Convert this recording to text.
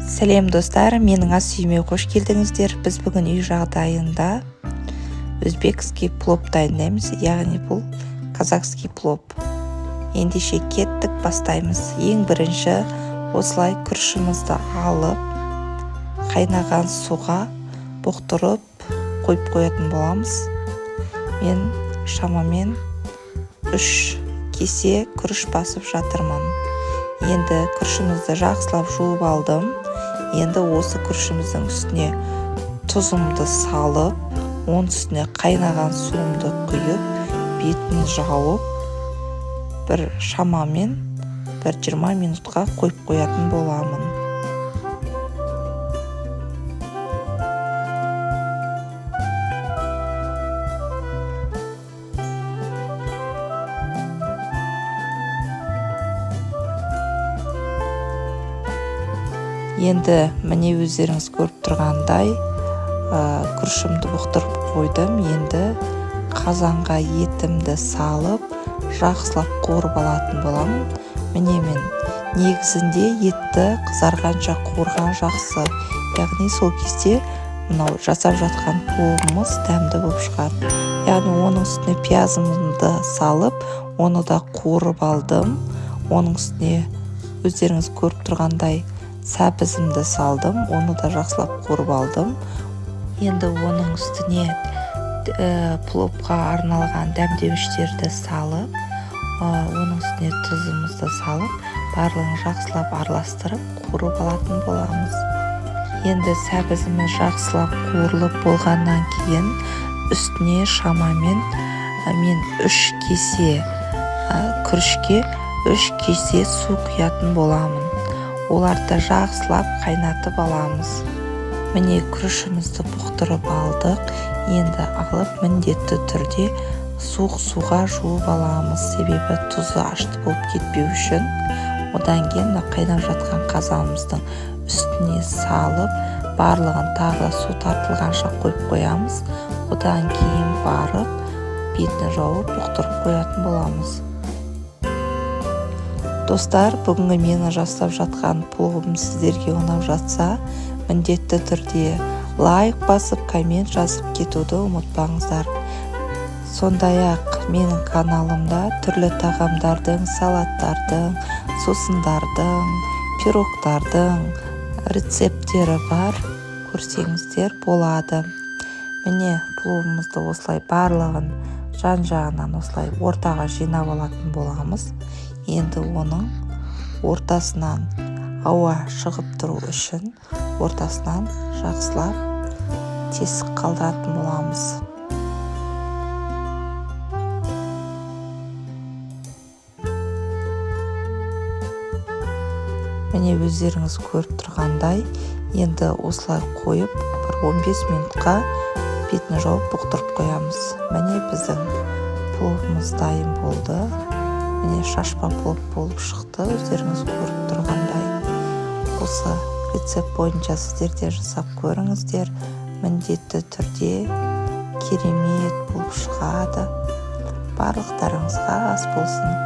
Сәлем достар, менің ас үйіме қош келдіңіздер. Біз бүгін үй жағдайында өзбекский плов дайындаймыз, яғни бұл казахский плов. Ендеше кеттік, бастаймыз. Ең бірінші осылай күрішімізді алып, қайнаған суға бұқтырып қойып қоятын боламыз. Мен шамамен 3 кесе күріш басып жатырмын. Енді күрішімізді жақсылап жуып алдым. Енді осы күрішіміздің үстіне тұзымды салып, оның үстіне қайнаған суымды құйып, бетін жауып, шамамен 20 минутқа қойып қоятын боламын. Енді міне өздеріңіз көріп тұрғандай күрішімді бұқтырып қойдым. Енді қазанға етімді салып, жақсылап қуырып алатын боламын. Міне мен негізінде етті қызарғанша қуырған жақсы. Яғни сол кезде мынау жасап жатқан пловымыз дәмді болып шығады. Яғни оның үстіне пиязымды салып, оны да қуырып алдым. Оның үстіне өздеріңіз көріп тұрғандай сәбізімді салдым, оны да жақсылап қуырып алдым. Енді оның үстіне пловқа арналған дәмдеуіштерді салып, оның үстіне тұзымызды салып, барлығын жақсылап араластырып қуырып алатын боламыз. Енді сәбізіміз жақсылап қуырылып болғаннан кейін үстіне шамамен мен 3 кесе күрішке 3 кесе су құятын боламын. Оларды жақсылап қайнатып аламыз. Міне күрішімізді бұқтырып алдық. Енді алып міндетті түрде суық суға жуып аламыз. Себебі тұзы ашты болып кетпеу үшін. Одан кейін қайнап жатқан қазанымыздың үстіне салып, барлығын тағы су тартылғанша қойып қоямыз. Одан кейін барып, бетін жауып бұқтырып қоятын боламыз. Достар, бүгінгі мені жасап жатқан пловым сіздерге ұнап жатса, міндетті түрде лайк басып, коммент жазып кетуді ұмытпаңыздар. Сондай-ақ менің каналымда түрлі тағамдардың, салаттардың, сусындардың, пирогтардың рецепттері бар. Көрсеңіздер болады. Міне пловымызды осылай барлығын жан-жағынан осылай ортаға жинап алатын боламыз. Енді оның ортасынан ауа шығып тұру үшін ортасынан жақсылап тесік қалдыратын боламыз. Міне өздеріңіз көріп тұрғандай, енді осылай қойып 15 минутқа бетін жауып бұқтырып қоямыз. Міне біздің пловымыз дайын болды. Міне шашпа плов болып шықты, өздеріңіз көріп тұрғандай. Осы рецепт бойынша сіздер де жасап көріңіздер. Міндетті түрде керемет болып шығады. Барлықтарыңызға ас болсын.